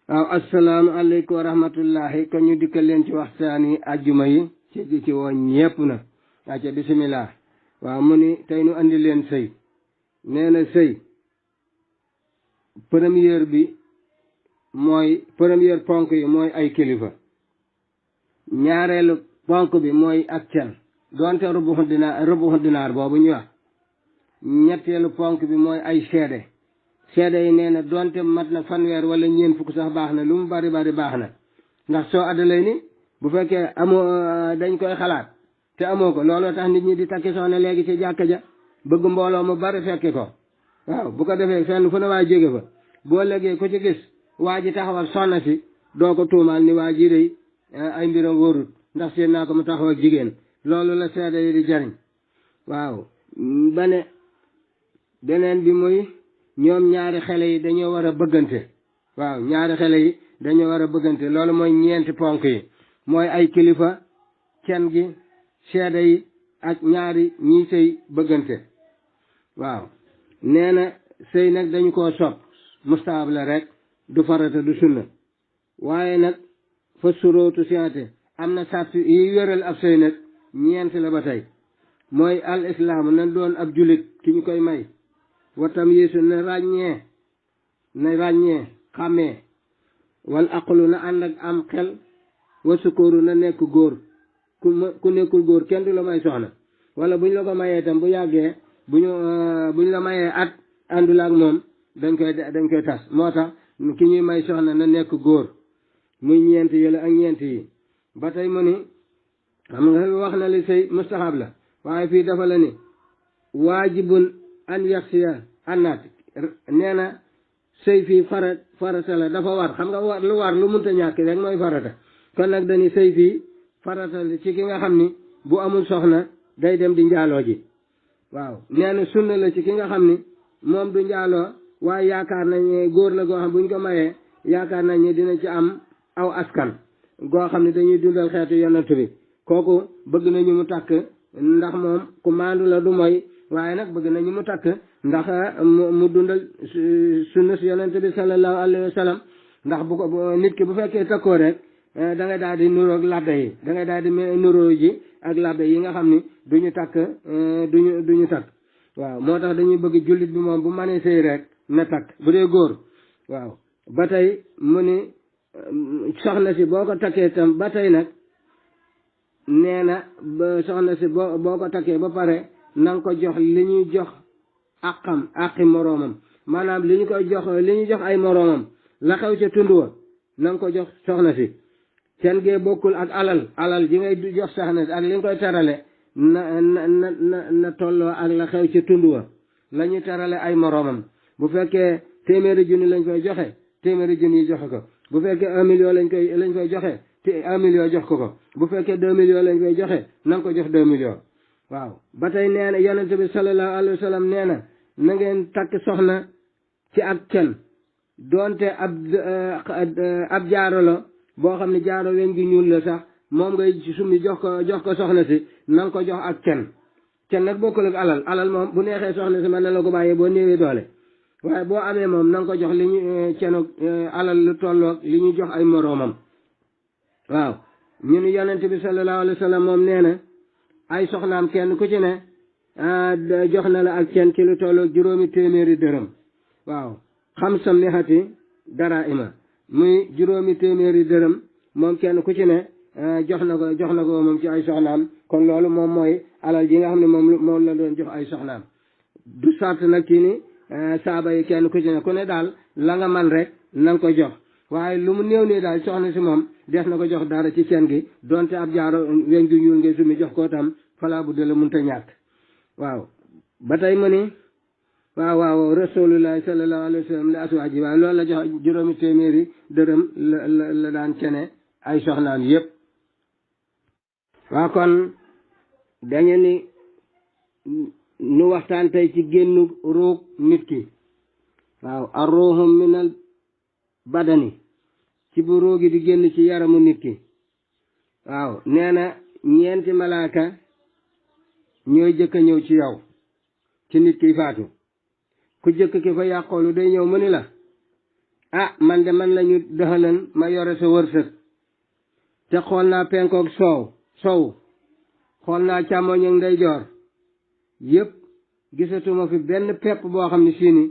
waaw asalaamaaleykum wa rahmatullahi kon ñu dikkal leen ci waxtaani ajjuma yi ci woo ñépp na acca bisimilah waaw mu ni tey nu andi leen sëy nee na sëy première ponk yi mooy ay kilifa ñaareelu ponk bi mooy ak can doonte rubuxu dinaar boobu ñu wax ñetteelu ponk bi mooy ay seede yi nee na doonte mat na fanweer wala ñeent fukk sax baax na lu mu bari baax na ndax soo addalay ni bu fekkee amoo dañ koy xalaat te amoo ko looloo tax nit ñi di takki soxna léegi ci jàkka ja bëgg mbooloo mu bari fekki ko waaw bu ko defee fenn fu ne waa jóge fa boo léegi ku ci gis waa ji taxawal soxna si doo ko tuumaal ni waa ji dey ay mbiram wóorut ndax seen naa ko mu taxaw ak jigéen loolu la seede yi di jariñ waaw beneen bi muy ñoom ñaari xale yi dañoo war a bëggante waaw ñaari xale yi dañoo war a bëggante loolu mooy ñeenti ponk yi mooy ay kilifa cen gi seede yi ak ñaari ñii sëy bëggante waaw nee na sëy nag dañu koo sopp mustaab la rek du farata du sunna waaye nag fa suróotu siante am na sart yi wéral ab sëy nag ñeenti la ba tey mooy al islaam na doon ab julit ki ñu koy may watam yéesu na ràññee xàmmee wal aqlu na ànd ak am xel wa sukóoru na nekk góor ku nekkul góor kenn du la may soxna wala buñ la ko mayee itam bu yàggee buñ la mayee at àndul ak moom dañ koy tas moo tax ki ñuy may soxna na nekk góor muy ñeent yële ak ñeent yi ba tey mu ni xam nga wax na li sëy mustaxab la waaye fii dafa la ni waajibun an yaxsiya annaat nee na sëy fii farata la dafa war xam nga lu munta ñàkk rek mooy farata kon nag dañuy sëy fii farata la ci ki nga xam ni bu amul soxna day dem di njaaloo ji waaw nee na sunna la ci ki nga xam ni moom du njaaloo waaye yaakaar nañ góor la goo xam buñ ko mayee yaakaar nañ ne dina ci am aw askan goo xam ne dañuy dundal xeetu yonent bi kooku bëgg nañu mu takk ndax moom ku maandu la du mooy waaye nag bëgg nañu mu takk ndax mu dundal sunna si yonent bi sallallahu alayhi wa sallam ndax bu ko nit ki bu fekkee takkoo rek da ngay daal di nuróog labbe yi da ngay daal di nuróo ji ak labbe yi nga xam ni duñu takk duñu takk waaw moo tax dañuy bëgg jullit bi moom bu mënee sëy rek na takk bu dee góor waaw ba tey mu ni soxna si boo ko takkee tam ba tey nag nee na soxna si boo ko takkee ba pare na nga ko jox li ñuy jox àqi moroomam maanaam li ñu jox ay moroomam la xew ca tund wa na nga ko jox soxna si seen gee bokkul ak alal ji ngay jox soxna si ak li nga koy terale na tolloo ak la xew ca tund wa la ñuy terale ay moroomam bu fekkee téeméeri junni lañ koy joxe téeméeri junni yi joxe ko bu fekkee 1 million lañ koy joxe te 1 million jox ko bu fekkee 2 millions lañ koy joxe na nga ko jox 2 millions waaw ba tey nee na yonente bi sallallahu alayhi wa sallam nee na ngeen takk soxna ci ak cen doonte ab jaaro la boo xam ne jaaro weñ gi ñuul la sax moom ngay summi jox ko soxna si na nga ko jox ak cen nag bokkul ak alal moom bu neexee soxna si mën na la ko bàyyee boo néewee doole waaye boo amee moom na nga ko jox li ñu cenu alal lu tolloog li ñu jox ay moroomam waaw ñu ni yonente bi sallallahu alayhi wa sallam moom nee na ay soxnaam kenn ku ci ne jox na la ak cen ci lu tolloog 5 téeméeri dërëm waaw xam sa mihati dara ima muy 5 téeméeri dërëm moom kenn ku ci ne jox na ko moom ci ay soxnaam kon loolu moom mooy alal ji nga xam ne moom la doon jox ay soxnaam du sart nag kii ni saaba yi kenn ku ci ne ku ne daal la nga man rek na nga ko jox waaye lu mu néew nii daal soxna si moom des na ko jox dara ci cen gi donte ab jaaro weñ gi ñuul ngay sumi jox ko tam falaa bu dala munta ñàkk waaw ba tey mu ni waaw rasulullahi sallallahu alayhi wa sallam li aswaaji waaye loolu la jox 5 téeméeri dërëm la daan cene ay soxnaam yépp waaw kon dañu ni nu waxtaan tey ci génnu ruug nit ki waaw ar ruuhu minal badani ci bu ruugi di génn ci yaramu nit ki waaw nee na ñeenti malaaka ñooy jëkk a ñëw ci yow ci nit ki faatu ku jëkk ki fa yàqoolu day ñëw mu ni la ah man de man lañu doxalan ma yore sa wërsëg te xool naa penkook sow xool naa càmmoñ ak ndeyjoor yépp gisatuma fi benn pepp boo xam ne siini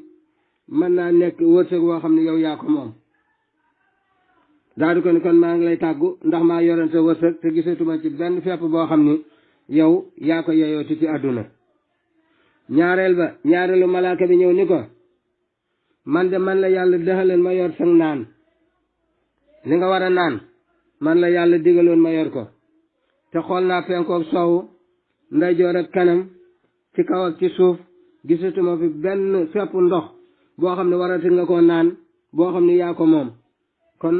mën naa nekk wërsëg boo xam ne yow yaa ko moom daal di ko ni kon maa ngi lay tàggu ndax maa yoroon sa wërsëg te gisatuma ci benn pepp boo xam ni yow yaa ko yeyooti ci àdduna ñaareelu malaaka bi ñëw ni ko man de man la yàlla dëxaleen ma yor sang naan li nga war a naan man la yàlla digaloon ma yor ko te xool naa penkook soowu ndeyjoor ak kanam ci kaw ak ci suuf gisatuma fi benn fepp ndox boo xam ne warati nga ko naan boo xam ne yaa ko moom kon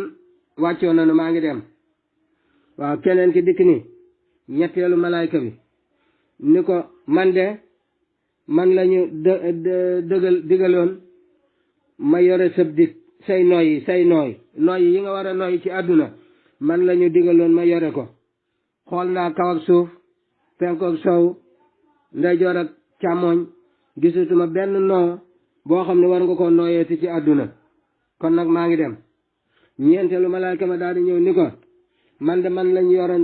wàccoo na nu maa ngi dem waaw keneen ki dikk ni ñetteelu malaayka bi ni ko man de man lañu digaloon ma yore sëb dik say nooy yi nga war a nooy ci àdduna man lañu digaloon ma yore ko xool naa kaw ak suuf penkook sow ndeyjoor ak càmmoñ gisatuma benn noo boo xam ne war nga ko nooyeeti ci àdduna kon nag maa ngi dem ñeenteelu malaaka ma daal di ñëw ni ko man de man lañu yoroon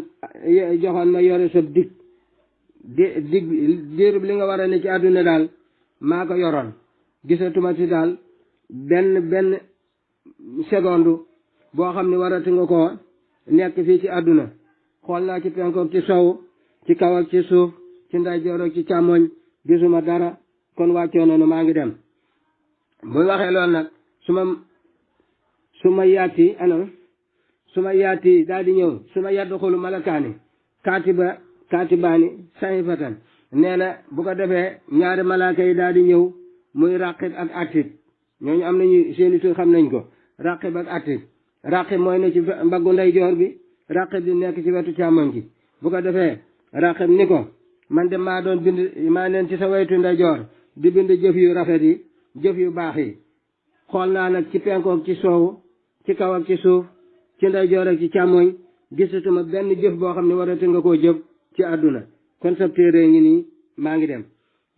joxoon ma yore sab dig diirub li nga war a ne ci àdduna daal maa ko yoroon gisatuma ci daal benn seconde boo xam ne warati nga ko nekk fii ci àdduna xool naa ci penkook ci sow ci kaw ak ci suuf ci ndeyjoor ak ci càmmoñ gisuma dara kon wàccoo noonu maa ngi dem bu waxee loolu nag su ma yaati daal di ñëw su ma yaddu xulu malakaani kaatibaani sayfatan nee na bu ko defee ñaari malaaka yi daal di ñëw muy raqib ak atit ñooñu am nañu seeni tur xam nañ ko raqib ak atit raqib mooy ne ci mbaggu ndeyjoor bi raqib di nekk ci wetu càmmoñ gi bu ko defee raqib ni ko man de maa doon bind maa neen ci sa wetu ndeyjoor di bind jëf yu rafet yi jëf yu baax yi xool naa nag ci penkook ci soowu ci kaw ak ci suuf ci ndeyjoor ak ci càmmoñ gisatuma benn jëf boo xam ne warati nga koo jëf ci àdduna kon sa téere ngi nii maa ngi dem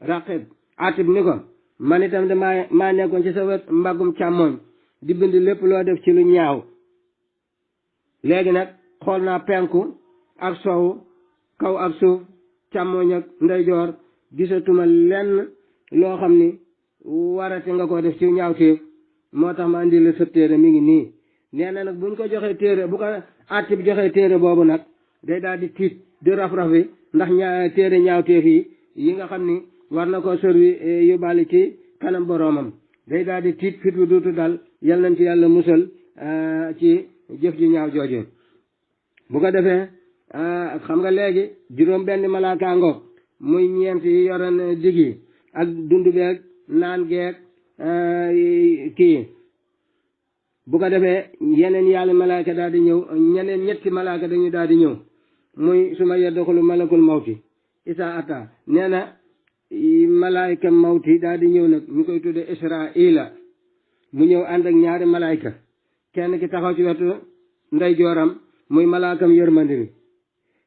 raqib atib ni ko man itam de maa nekkoon ci sa wet mbaggum càmmoñ di bind lépp loo def ci lu ñaaw léegi nag xool naa penku ak soowu kaw ak suuf càmmoñ ak ndeyjoor gisatuma lenn loo xam ni warati nga ko def ci ñaawteef moo tax ma andi la sa téere mi ngi nii nee na nag buñ ko joxee téere bu ko àtti bi joxee téere boobu nag day daal di tiit di raf-raf yi ndax téere ñaawteef yi nga xam ni war na ko sori yóbbaale ci kanam boroomam day daal di tiit fit bu duutu dal yal nañ ci yàlla musal ci jëf ji ñaaw jooju bu ko defee xam nga léegi juróom benn malaaka ngoog muy ñeent yi yoroon dig yi ak dund beeg naan geeg kii bu ko defee yeneen yàlla malaaka daal di ñëw ñeneen ñetti malaaka dañu daal di ñëw muy suma yadduxulu malakul mawti isa ata nee na malaayka mawti daal di ñëw nag ñu koy tudde israila mu ñëw ànd ak ñaari malaayka kenn ki taxaw ci wetu ndeyjooram muy malaakam yërmandi mi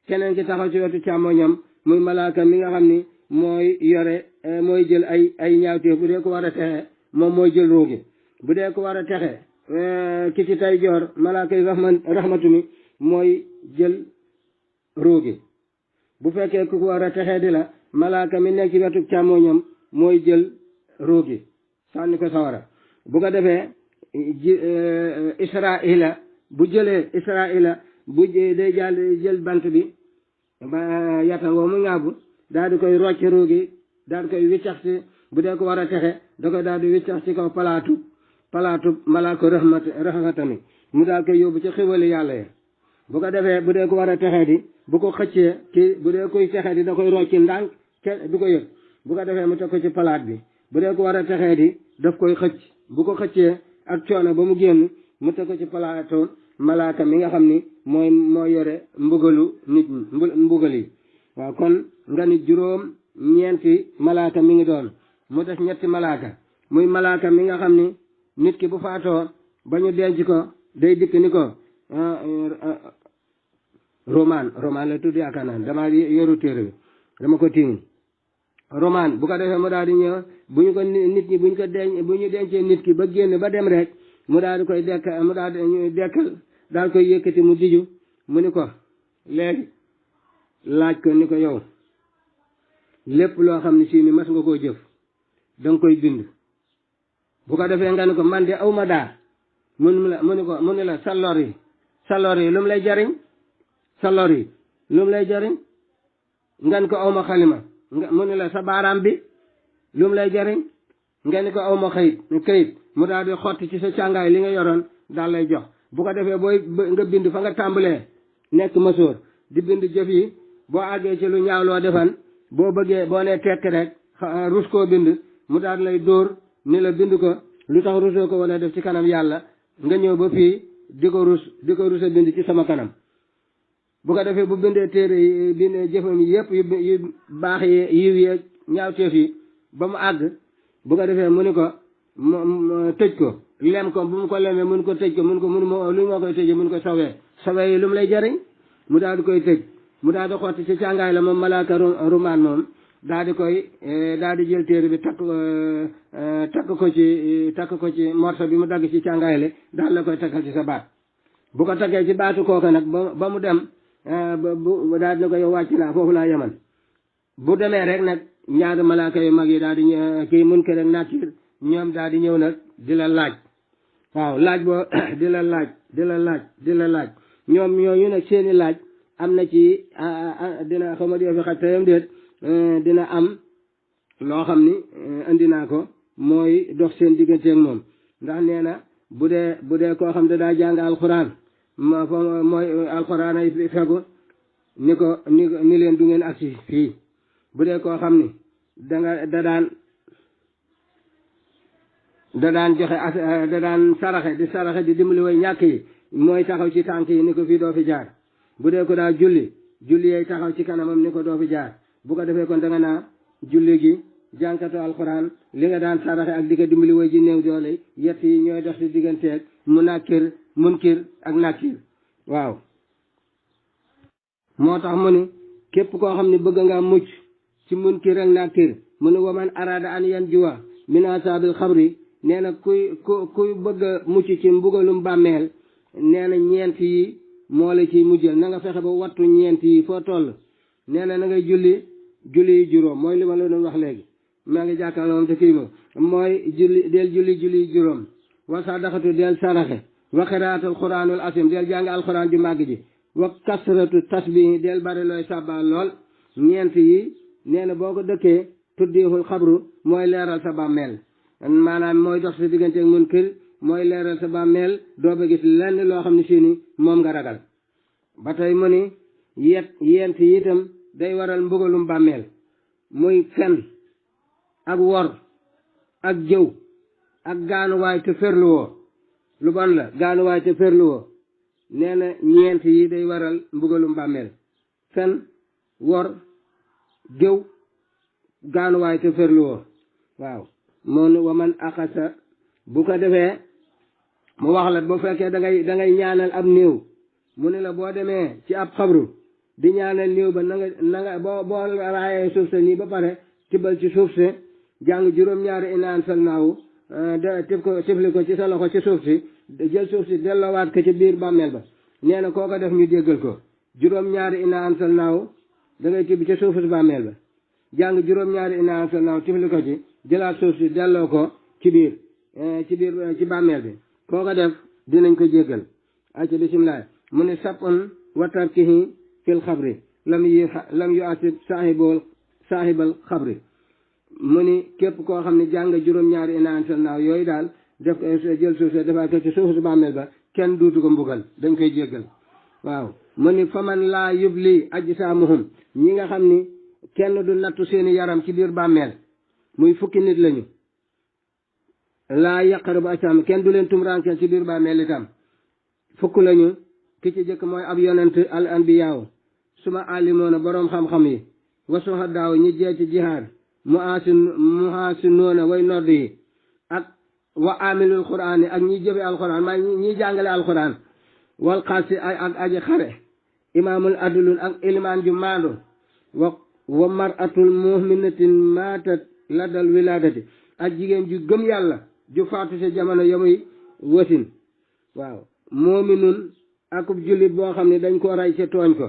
keneen ki taxaw ci wetu càmmoñam muy malaakam mi nga xam ni mooy yore mooy jël ay ñaawteef bu dee ko war a texe moom mooy jël roogi bu dee ko war a texe ki ci tay joor malaaka yi rahmatu mi mooy jël roogi bu fekkee ku war a texee di la malaaka mi nekk ci wetu càmmoñam mooy jël roogi sànni ko sawara bu ko defee israila bu jëlee israila bu day jël bant bi yatam woo mu ŋàbbu daal di koy rocc roogi daal di koy wiccax ci bu dee ko war a texe da koy daal di wiccax ci kaw palaatu malaaka rahmatami mu daal koy yóbbu ci xiwali yàlla ya bu ko defee bu dee ko war a texee di bu ko xëccee ki bu dee koy texee di da koy rocc ndànk du ko yëg bu ko defee mu teg ko ci palaat bi bu dee ko war a texee di daf koy xëcc bu ko xëccee ak coono ba mu génn mu teg ko ci palaatu malaaka mi nga xam ni moo yore mbugalu nit ñi mbugal yi waaw kon nga ni juróom ñeenti malaaka mi ngi doon mu des ñetti malaaka muy malaaka mi nga xam ni nit ki bu faatoo ba ñu denc ko day dikk ni ko roman la tudd yaakaar naa dama yoru téere bi dama ko tiim roman bu ko defee mu daal di ñëw bu ñu ko dencee nit ki ba génn ba dem rek mu daal di koy dekkal mu daal di dekkal daal koy yëkkati mu diju mu ni ko léegi laaj ko ni ko yow lépp loo xam ne si ni mas nga koo jëf danga koy bind bu ko defee nga ni ko man de aw ma daa mu ni la sa lor yi lu mu lay jariñ sa lor yi lu mu lay jariñ nga ni ko aw ma xalima mu ni la sa baaraam bi lu mu lay jariñ nga ni ko aw ma kayit mu daal di xotti ci sa càngaay li nga yoroon daal lay jox bu ko defee booy nga bind fa nga tàmbalee nekk masóor di bind jëf yi boo àggee ci lu ñaaw loo defan boo bëggee boo nee tekk rek rus koo bind mu daal lay dóor ni la bind ko lu tax rusoo ko wala def ci kanam yàlla nga ñëw ba fii di ko rusa bind ci sama kanam bu ko defee bu bindee téere yi bindee jëfam yi yëpp yu baax yi yiw yi ñaawteef yi ba mu àgg bu ko defee mu ni ko tëj ko lem ko bu mu ko lemee mun ko tëj ko mun ko lu moo koy tëjee mun ko sawee yi lu mu lay jariñ mu daal di koy tëj mu daal di xotti ci càngaay la moom malaaka rumaan moom daal di koy daal di jël téere bi takk ko ci morso bi mu dagg ci càngaay la daal la koy takkal ci sa baat bu ko takkee ci baatu kooka nag ba mu dem bu daal di ko yow wàcc naa foofu laa yeman bu demee rek nag ñaari malaaka yu mag yi daal di kii Munkar ak Nakiir ñoom daal di ñëw nag di la laaj waaw laaj boo di la laaj ñoom ñooñu nag seeni laaj am na ci dina xama di fi xaj tayam déet dina am loo xam ni indi naa ko mooy dox seen digganteeg moom ndax nee na bu dee koo xam ne daa jàng alxuraan mooy alxuraan ay fegu ni leen du ngeen agsi fii bu dee koo xam ni da daan joxe da daan saraxe di dimbali way ñàkk yi mooy taxaw ci tànk yi ni ko fii doo fi jaar bu dee ko daa julli yey taxaw ci kanamam ni ko doo fi jaar bu ko defee kon da nga naa julli gi jànkatu alxuraan li nga daan saraxe ak di ko dimbali way ji néew doole yett yi ñooy dox ci digganteeg munkir ak Nakiir waaw moo tax mu ni képp koo xam ne bëgg nga mucc ci Munkir ak Nakiir mu ne waman araada an yan juwa min asaabil xabri nee na kuy bëgg a mucc ci mbugalum bàmmeel nee na ñeent yi moo la ciy mujjal na nga fexe ba wattu ñeent yi foo toll nee na ngay julli yi juróom mooy li ma la doon wax léegi maa ngi jàkkaarloo moom te kii ma mooy julli yi juróom wa sadaxatu del saraxe wa xiraatul quraanul asim del jàng alxuraan ju màgg ji wa kasratu tasbih del bari looy sàbbaal lool ñeent yi nee na boo ko dëkkee tuddihul xabru mooy leeral sa bàmmeel maanaam mooy dox sa diggante ak Munkir mooy leeral sa bàmmeel doo ba gis lenn loo xam ne si ni moom nga ragal ba tey mu ni yent yi itam day waral mbugalum bàmmeel muy fen ak wor ak jëw ak gaanuwaay te ferluwoo lu bon la gaanuwaay te ferluwoo nee na ñeent yi day waral mbugalum bàmmeel fen wor jëw gaanuwaay te ferluwoo waaw moom waman axasa bu ko defee mu wax la bu fekkee da ngay ñaanal ab néew mu ne la boo demee ci ab xabru di ñaanal néew ba na nga boo raayee suuf sa nii ba pare tibbal ci suuf si jàng juróom-ñaari inaan sal naawu tifli ko ci sa loxo ci suuf si jël suuf si delloowaat ko ci biir bàmmeel ba nee na koo ko def ñu jéggal ko juróom-ñaari inaan sal naawu da ngay tibb ci suufu si bàmmeel ba jàng juróom-ñaari inaan sal naawu tifli ko ci jëlaat suuf si delloo ko ci biir ci bàmmeel bi koo ko def dinañ ko jéggal acca bisimilah mu ne sapon watarkihi fil xabri lam yu asib saahibal xabri mu ni képp koo xam ne jàng juróom-ñaari inaan sal naaw yooyu daal def jël suuf si defaat ko ci suuf si bàmmeel ba kenn duutu ko mbugal dañ koy jéggal waaw mu ni faman laa yubli ajsaamuhum ñi nga xam ni kenn du nattu seeni yaram ci biir bàmmeel muy fukki nit lañu laa yaqrabu ajsaam kenn du leen tumuraankel ci biir bàmmeel itam fukk lañu ki ci jëkk mooy ab yonent al anbiyaaw suma alimoona boroom xam-xam yi wa suhadaaw ñi jee ci jihaad muhaasinoona way nodd yi ak wa amilul quraan yi ak ñi jëfe alquran maa ñi jàngale alquran wal xaasi ak aji xare imaamul adlun ak ilimaan ju maandu wa maratul muminatin maatat ladal wilaadati ak jigéen ju gëm yàlla ju faatu ci jamono wasin waaw moominun akub jullit boo xam ne dañ ko rey ca tooñ ko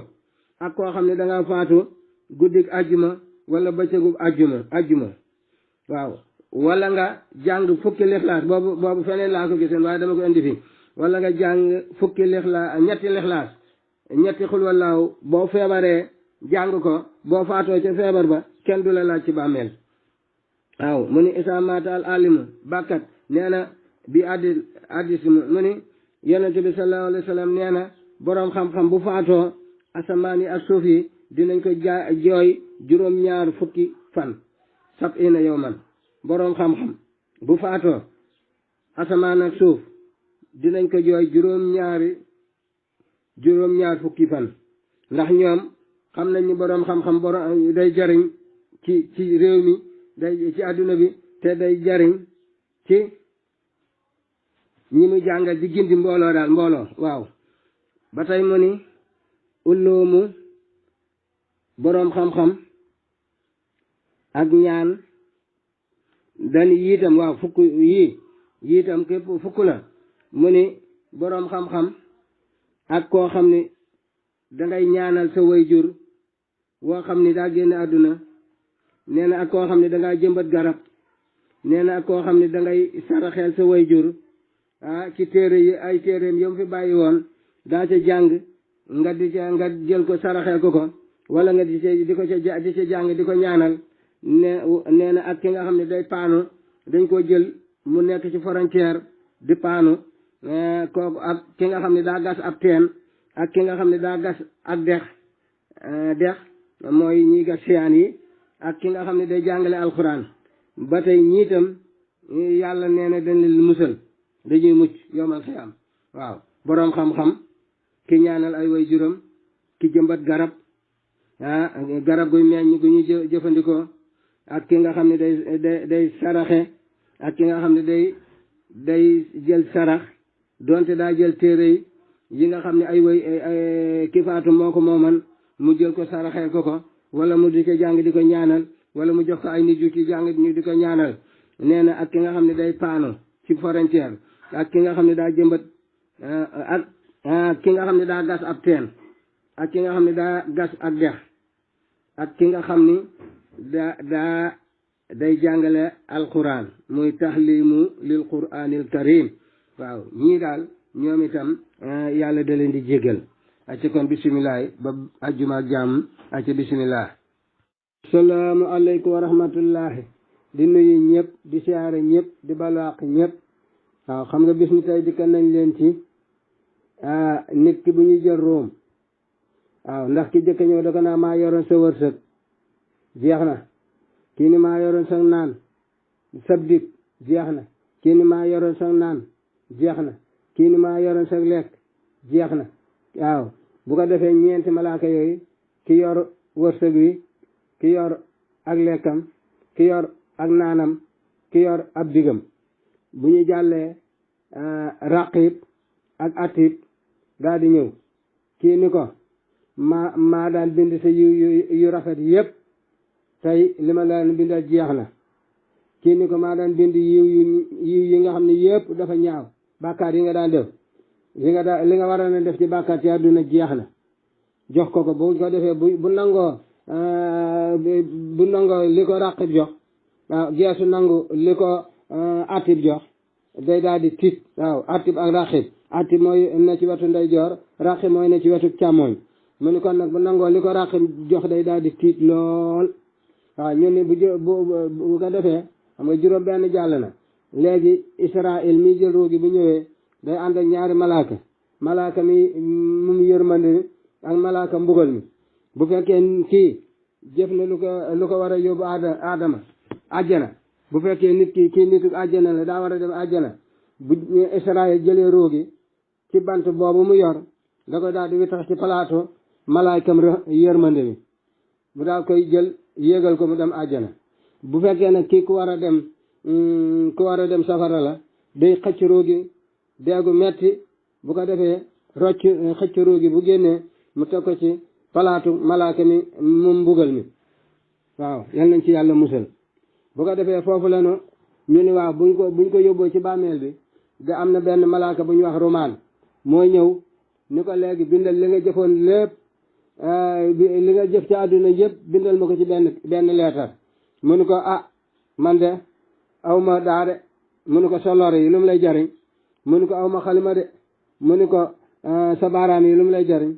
ak koo xam ne danga faatu guddik ajjuma wala bëccëgub ajjuma waaw wala nga jàng fukki lixlaas boobu feneen laa ko gisoon waaye dama ko indi fi wala nga jàng fukki lixlaas ñetti xul wallaahu boo feebaree jàng ko boo faatoo ca feebar ba kenn du la laaj ci bàmmeel waaw mu ni isa mata al alimu bàkkat nee na bi addis mu ni yonent bi sallallahu alayhi wa sallam nee na boroom xam-xam bu faatoo asamaan yi ak suuf yi dinañ ko jooy juróom-ñaar fukki fan sab ina yow man boroom xam-xam bu faatoo asamaan ak suuf dinañ ko jooy juróom-ñaar fukki fan ndax ñoom xam nañ ni boroom xam-xam day jariñ ci réew mi day ci àdduna bi te day jariñ ci ñi mu jàngal di gindi mbooloo waaw ba tey mu ni ulloomu boroom xam-xam ak ñaan dañu yiitam waaw fukk yiitam képp fukk la mu ni boroom xam-xam ak koo xam ni dangay ñaanal sa wayjur woo xam ni daa génn àdduna nee na ak koo xam ne dangay jëmbat garab nee na ak koo xam ne dangay saraxeel sa wayjur ci téere yi ay téereem yom fi bàyyi woon daa ca jàng nga jël ko saraxeel ko wala nga di ca jàng di ko ñaanal nee na ak ki nga xam ne day paanu dañ koo jël mu nekk ci frontière di paanu kooku ak ki nga xam ne daa gas ab teen ak ki nga xam ne daa gas ak dex mooy ñiy gas siyaan yi ak ki nga xam ne day jàngale alxuraan ba tey ñiitam yàlla nee na dañ leen musal dañuy mucc yowmal xiyaam waaw boroom xam-xam ki ñaanal ay way juróom ki jëmbat garab garab guy meññ gu ñuy jëfandikoo ak ki nga xam ne day saraxe ak ki nga xam ne day jël sarax donte daa jël téere yi nga xam ne ay way ki faatu moo ko mooman mu jël ko saraxeel ko wala mu di ko jàng di ko ñaanal wala mu jox ko ay nit yu ci jàng ñu di ko ñaanal nee na ak ki nga xam ne day paano ci frontière ak ki nga xam ne daa jëmbat ak ki nga xam ne daa gas ab teen ak ki nga xam ne daa gas ak dex ak ki nga xam ni day jàngale alquran muy tahlimu lil quranil karim waaw ñii daal ñoom itam yàlla da leen di jéggal acca kon bisimilah ba ajjuma ak jàmm acca bisimilah salaamu aleykum wa rahmatullahi di nuyu ñëpp di siyaare ñëpp di balaax ñëpp waaw xam nga bis ni tey dikka nañ leen ci nit ki bu ñuy jël room waaw ndax ki jëkk ñëw da ko naa maa yoroon sa wërsëg jeex na kii ni maa yoroon sa naan sab dik jeex na kii ni maa yoroon sa naan jeex na kii ni maa yoroon sa lekk jeex na waaw bu ko defee ñeenti malaaka yooyu ki yor wërsëg wi ki yor ak lekkam ki yor ak naanam ki yor ab digam bu ñu jàllee raqib ak atib daal di ñëw kii ni ko maa daan bind sa yu rafet yépp tey li ma daan bindal jeex na kii ni ko maa daan bind yiw yi nga xam ne yépp dafa ñaaw bàkkaar yi nga daan def li nga waroon a def ci bàkkaar ci àdduna jeex na jox ko bu ko defee bu nangoo li ko raqib jox waaw geesu nangu li ko atib jox day daal di tiit waaw atib ak raqib atib mooy na ci wetu ndeyjoor raqib mooy na ci wetu càmmooñ mu ni kon nag bu nangoo li ko raqib jox day daal di tiit lool waaw ñu ni bu ko defee xam nga juróom benn jàll na léegi Israël mi jël ruugi bu ñëwee day ànd ak ñaari malaaka mi mu yërmande ak malaaka mbugal mi bu fekkee kii jëf na lu ko war a yóbbu aadama àjjana bu fekkee nit kii nitu àjjana la daa war a dem àjjana bu Israël jëlee ruugi ci bant boobu mu yor da koy daal di witax ci palaato malaakam yërmande mi bu daal koy jël yéegal ko mu dem àjjana bu fekkee nag kii ku war a dem safara la day xëcc ruugi deegu metti bu ko defee rocc xëcc ruugi bu génnee mu teg ko ci palaatu malaaka mi mu mbugal mi waaw yal nañ ci yàlla musal bu ko defee foofu la ñu ni waaw buñ ko yóbboo ci bàmmeel bi da am na benn malaaka bu ñu wax romaan mooy ñëw ni ko léegi bindal li nga jëfoon lépp li nga jëf ci àdduna yëpp bindal ma ko ci benn leetar mu ni ko man de aw ma daa de mu ni ko sa lor yi lu mu lay jariñ mu ni ko aw ma xalima de mu ni ko sa baaraam yi lu mu lay jariñ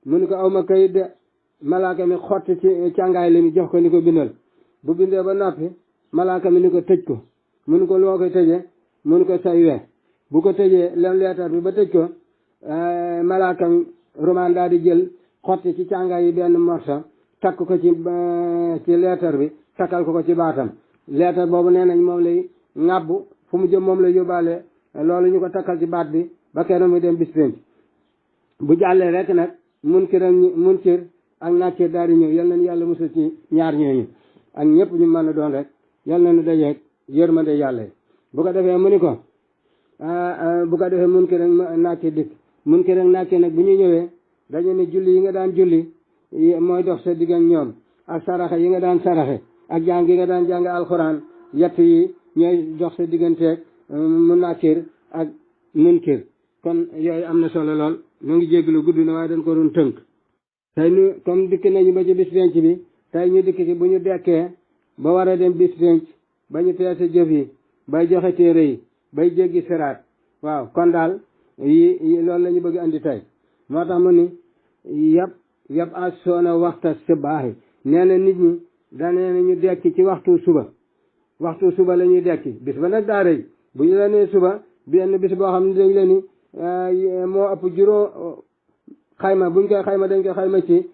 mu ni ko aw ma kayit de malaaka mi xotti ci càngaay li mi jox ko ni ko bindal bu bindee ba noppi malaaka mi ni ko tëj ko mu ni ko loo koy tëjee mu ni ko say we bu ko tëjee len leetar bi ba tëj ko malaaka mi romaan daal di jël xotti ci càngaay yi benn morsa takk ko ci leetar bi takkal ko ci baatam leetar boobu nee nañ moom lay ŋàbbu fu mu jëm moom lay yóbbaale loolu ñu ko takkal ci baat bi ba kenn muy dem bis penc bu jàllee rek nag munkir ak nàkkir daal di ñëw yal nañu yàlla musal ci ñaar ñooñu ak ñëpp ñu mën a doon rek yal nañu dajeeg yërmande yàlla bu ko defee mu ni ko bu ko defee munkir ak nàkkir dikk munkir ak nàkkir nag bu ñu ñëwee dañu ne julli yi nga daan julli mooy dox sa diggan ñoom ak saraxe yi nga daan saraxe ak jàng yi nga daan jàng alxuraan yett yi ñooy dox sa digganteeg mu nàkkir ak munkir kon yooyu am na solo lool ñu ngi jégalu gudd na waaye dañ ko doon tënk tey ñu comme dikk nañu ba ci bis penc bi tey ñu dikk ci bu ñu dekkee ba war a dem bis penc ba ñu peese jëf yi bay joxe téere yi bay jéggi siraat waaw kon daal yi loolu la ñu bëgg andi tey moo tax mu ni yab asoona waxta sibaahi nee na nit ñi danee na ñu dekki ci waxtu suba la ñuy dekki bis ba nag daa rëy bu ñu la nee suba benn bis boo xam ne dañ leen ni moo ëpp juróom xayma buñ koy xayma dañ koy xayma ci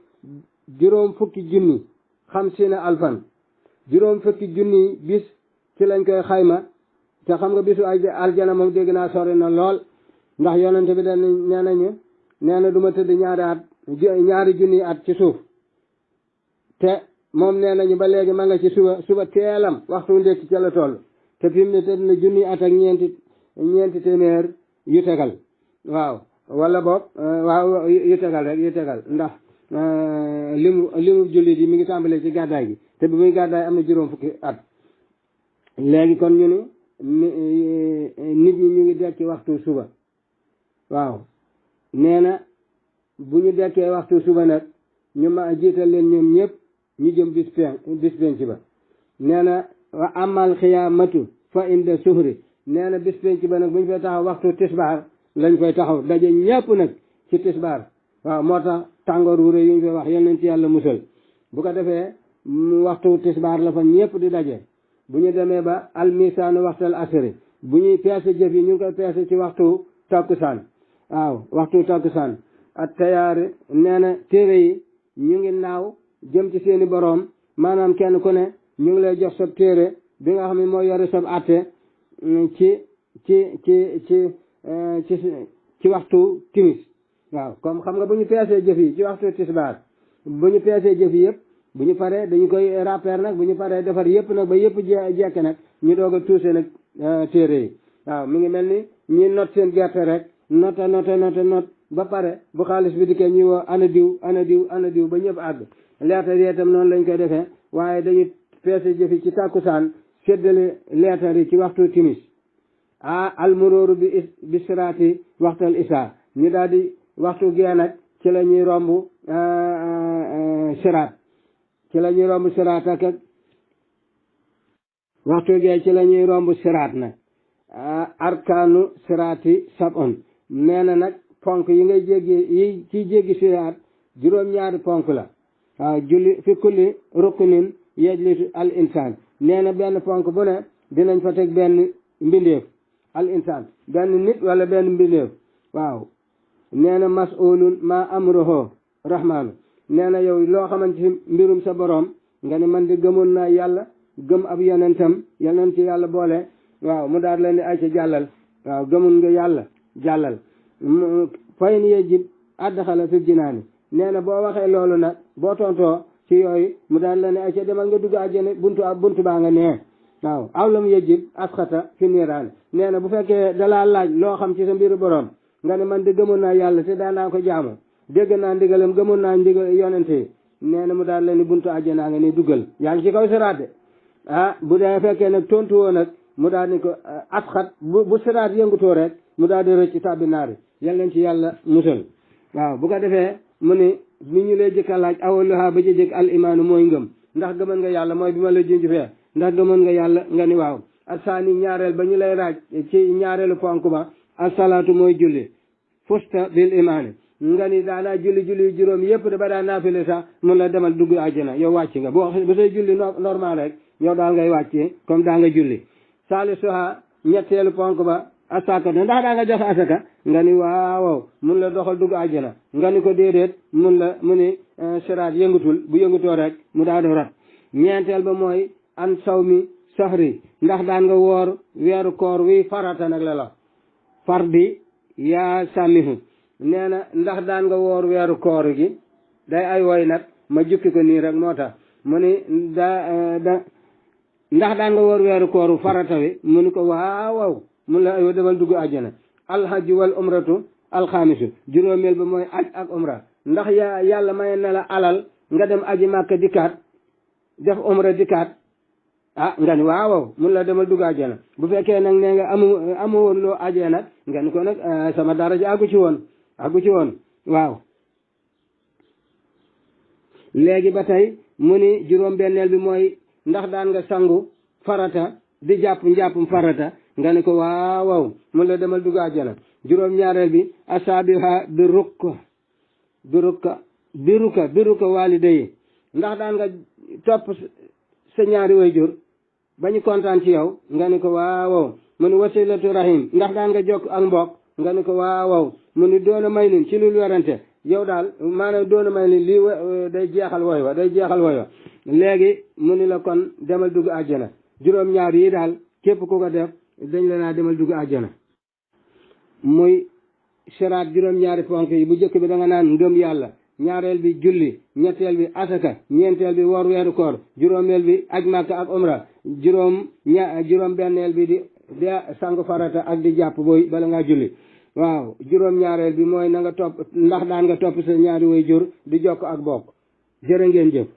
juróom fukki junni xamsiina alfan juróom fukki junni bis ci lañ koy xayma te xam nga bisu aljana moom dégg naa sori na lool ndax yonente bi dañ nee na du ma tëdd ñaari junni at ci suuf te moom nee nañu ba léegi ma nga ci suba teelam waxtu ndekki ca la toll te fi mu ne tëdd na junni at ak ñeenti téeméer yu tegal waaw wala boog waaw yu tegal ndax limu jullit yi mi ngi tàmbalee ci gàddaay gi te bi muy gàddaay am na juróom fukki at léegi kon ñu ni nit ñi ñu ngi dekki waxtu suba waaw nee na bu ñu dekkee waxtu suba nag ñu ma jiital leen ñoom ñëpp ñu jëm bis penc ba nee na wa amal xiyaamatu fa inda suhri nee na bis penc ba nag bu ñu fay taxaw waxtu tisbaar lañ koy taxaw daje ñëpp nag ci tisbaar waaw moo tax tàngoor wu rëy yu ñu fay wax yal nañ ci yàlla musal bu ko defee waxtu tisbaar la fa ñëpp di daje bu ñu demee ba almisaanu waxtal asri bu ñuy peese jëf yi ñu ngi koy peese ci waxtu takkusaan waaw waxtu takkusaan ak tayaari nee na téere yi ñu ngi naaw jëm ci seeni boroom maanaam kenn ku ne ñu ngi lay jox sa téere bi nga xam ne mooy yore sab atte ci waxtu timis waaw comme xam nga bu ñu peesee jëf yi ci waxtu tisbaar bu ñu peesee jëf yi yëpp bu ñu paree dañu koy rappel nag bu ñu paree defar yëpp nag ba yëpp jekke nag ñu doog a tuuse nag téere yi waaw mi ngi mel ni ñi not seen gerte rek not ba pare bu xaalis bi dikkee ñuy woo ana diw ba ñëpp àgg leetar yi itam noonu lañ koy defee waaye dañu peese jëf yi ci tàkkusaan séddale leetar yi ci waxtu timis almuróoru bi siraati waxtal isaa ñu daal di waxtu gee nag ci la ñuy romb siraat ak waxtu gee ci la ñuy romb siraat nag arkaanu siraati sab'un nee na nag ponk yi ngay jéggi ciy jéggi siraat juróom-ñaari ponk la waaw julli fi kulli ruknin yajlisu al insaan nee na benn ponk bu ne dinañ fa teg benn mbindeef al insaan benn nit wala benn mbindeef waaw nee na mas'ulun ma amruhu rahmaanu nee na yow loo xamante ci mbirum sa boroom nga ne man di gëmoon naa yàlla gëm ab yonentam yonent yàlla boole waaw mu daal leen di ay ca jàllal waaw gëmun nga yàlla jàllal fayin yejib addaxala fi jinaani nee na boo waxee loolu nag boo tontoo ci yooyu mu daal leen di ay ca demal nga dugg àjjana buntu baa nga nee waaw awlam yejib asxata fi niiraani nee na bu fekkee dalaa laaj loo xam ci sa mbiru boroom nga ne man di gëmoon naa yàlla te daanaa ko jaamu dégg naa ndigalam gëmoon naa ndigal yonente yi nee na mu daal leen ni buntu àjjanaa nga ni duggal yaa ngi ci kaw siraat de bu dee fekkee nag tontu woo nag mu daal ni ko asxat bu siraat yëngutoo rek mu daal di rëcc tàbbi naari yal nañ ci yàlla musal waaw bu ko defee mu ni mi ñu lay jëkka laaj awaluha ba ci jëkk al imaanu mooy ngëm ndax gëmën nga yàlla mooy bi ma la junj fee ndax gëmën nga yàlla nga ni waaw asaani ñaareel ba ñu lay raaj ci ñaareelu ponk ba asalaatu mooy julli fusta bil imaani nga ni daanaa julli juróom yëpp da ba daa naafile sax mun la demal dugg àjjana yow wàcc nga boo ba say julli normal rek yow daal ngay wàcc comme daa nga julli salisuha ñetteelu ponk ba asaka ndax daa nga joxe asaka nga ni waaw mun la doxal dugg àjjana nga ni ko déedéet mu ni siraat yëngutul bu yëngutoo rek mu daal di rat ñeenteel ba mooy an sawmi sahri ndax daan nga woor weeru koor wi farata nag la far bi yaa sàmmihu nee na ndax daan nga woor weeru koor gi day ay woy nag ma jukki ko nii rek moo tax mu ni ndax daan nga woor weeru koor farata wi mu ni ko waaw mun la aywa demal dugg àjjana alhajju wal umratu alxaamisu juróomeel ba mooy aj ak umra ndax yàlla may na la alal nga dem aji màkka dikkaat def umra dikkaat nga ni waaw mun la demal dugg àjjana bu fekkee nag nee nga amu woon loo ajee nag nga ni ko nag sama daraja àggu ci woon waaw léegi ba tey mu ni juróom benneel bi mooy ndax daan nga sangu farata di jàpp njàppum farata nga ni ko waaw mun la demal dugg àjjana juróom ñaareel bi asaabiha biruka walidayi ndax daan nga topp sa ñaari waajur ba ñu kontaan ci yow nga ni ko waaw mu ni wasilatu rahim ndax daan nga jokk ak mbokk nga ni ko waaw mu ni doona may nin ci lu werante yow daal maanaam doona may nin lii day jeexal woy wa léegi mu ni la kon demal dugg àjjana juróom ñaar yi daal képp ku ko def dañ la naa demal dugg àjjana muy siraat juróom ñaari ponk yi bu jëkk bi da nga naan ngëm yàlla ñaareel bi julli ñetteel bi asaka ñeenteel bi woor weeru koor juróomeel bi aj màkka ak umra juróom benneel bi di sangu farata ak di jàpp booy bala ngaa julli waaw juróom ñaareel bi mooy na nga topp ndax daan nga topp sa ñaari way jur di jokk ak bokk jërë ngeen jëf